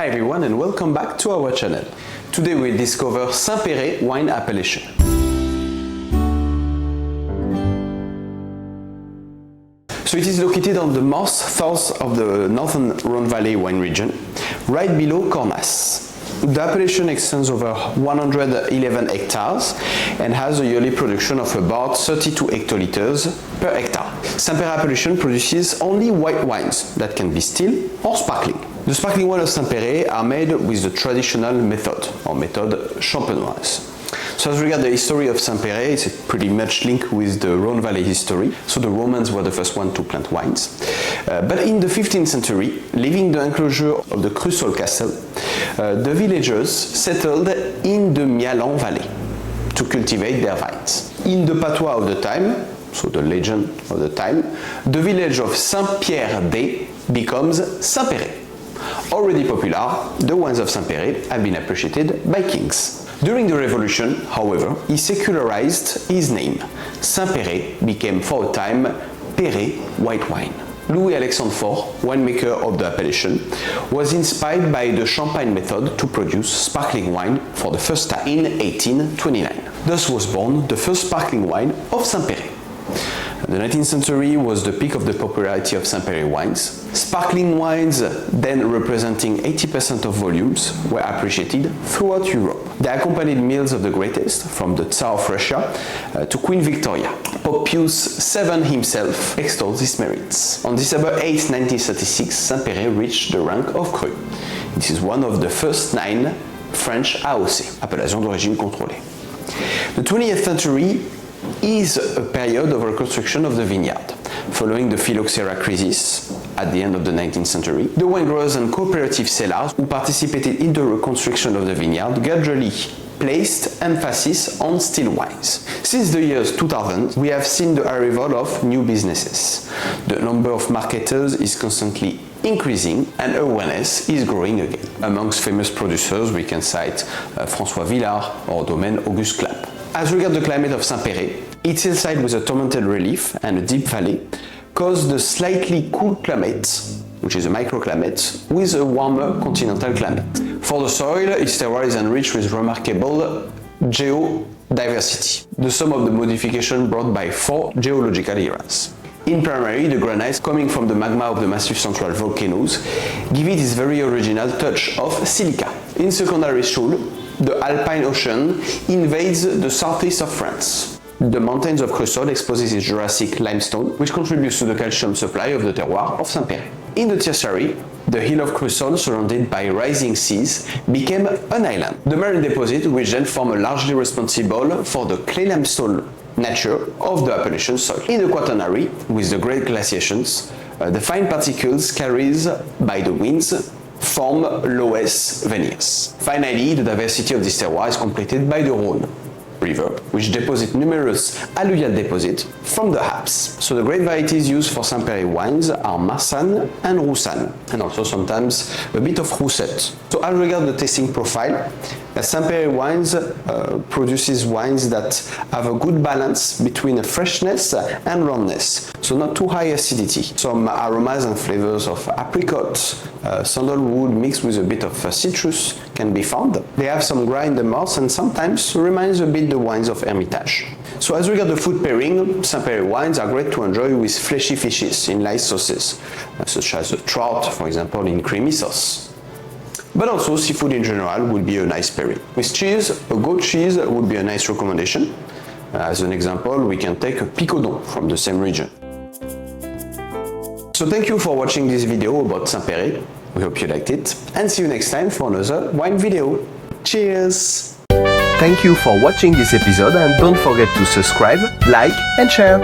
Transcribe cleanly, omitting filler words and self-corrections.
Hi everyone and welcome back to our channel. Today we'll discover Saint-Péray wine appellation. So it is located on the south of the northern Rhone Valley wine region, right below Cornas. The appellation extends over 111 hectares and has a yearly production of about 32 hectoliters per hectare. Saint-Péray appellation produces only white wines that can be still or sparkling. The sparkling wines of Saint-Péray are made with the traditional method, or méthode champenoise. So as regards the history of Saint-Péray, it's pretty much linked with the Rhone Valley history. So the Romans were the first one to plant wines. But in the 15th century, leaving the enclosure of the Crussol castle, the villagers settled in the Mialan valley to cultivate their vines. In the patois of the time, so the legend of the time, the village of Saint-Péray becomes Saint-Péray. Already popular, the wines of Saint-Péray have been appreciated by kings. During the Revolution, however, he secularized his name. Saint-Péray became for a time Péray white wine. Louis-Alexandre Faure, winemaker of the appellation, was inspired by the champagne method to produce sparkling wine for the first time in 1829. Thus was born the first sparkling wine of Saint-Péray. The 19th century was the peak of the popularity of Saint-Péray wines. Sparkling wines, then representing 80% of volumes, were appreciated throughout Europe. They accompanied meals of the greatest, from the Tsar of Russia to Queen Victoria. Pope Pius VII himself extolled these merits. On December 8, 1936, Saint-Péray reached the rank of Cru. It is one of the first 9 French AOC, appellation d'origine contrôlée. The 20th century is a period of reconstruction of the vineyard. Following the phylloxera crisis at the end of the 19th century, the wine growers and cooperative sellers who participated in the reconstruction of the vineyard gradually placed emphasis on still wines. Since the years 2000, we have seen the arrival of new businesses. The number of marketers is constantly increasing and awareness is growing again. Amongst famous producers, we can cite François Villard or Domaine Auguste Clap. As regards the climate of Saint-Péray, its hillside with a tormented relief and a deep valley caused the slightly cool climate, which is a microclimate, with a warmer continental climate. For the soil, its terroir is enriched with remarkable geodiversity, the sum of the modification brought by 4 geological eras. In primary, the granites coming from the magma of the massive central volcanoes give it its very original touch of silica. In secondary soil, the Alpine Ocean invades the southeast of France. The mountains of Crussol exposes its Jurassic limestone, which contributes to the calcium supply of the terroir of Saint-Péray. In the tertiary, the hill of Crussol, surrounded by rising seas, became an island. The marine deposit, which then formed largely responsible for the clay limestone nature of the appellation soil. In the quaternary, with the great glaciations, the fine particles carried by the winds form loess veneers. Finally, the diversity of this terroir is completed by the Rhône River, which deposits numerous alluvial deposits from the Alps. So the great varieties used for Saint-Péray wines are Marsanne and Roussanne, and also sometimes a bit of Roussette. So as regards the tasting profile, Saint-Péray wines produces wines that have a good balance between a freshness and roundness, so not too high acidity. Some aromas and flavors of apricot, sandalwood mixed with a bit of citrus can be found. They have some gras in the mouth and sometimes reminds a bit the wines of Hermitage. So as regards the food pairing, Saint-Péray wines are great to enjoy with fleshy fishes in light sauces, such as a trout, for example, in creamy sauce. But also seafood in general would be a nice pairing. With cheese, a goat cheese would be a nice recommendation. As an example, we can take a picodon from the same region. So thank you for watching this video about Saint-Péray. We hope you liked it, and see you next time for another wine video. Cheers! Thank you for watching this episode and don't forget to subscribe, like and share.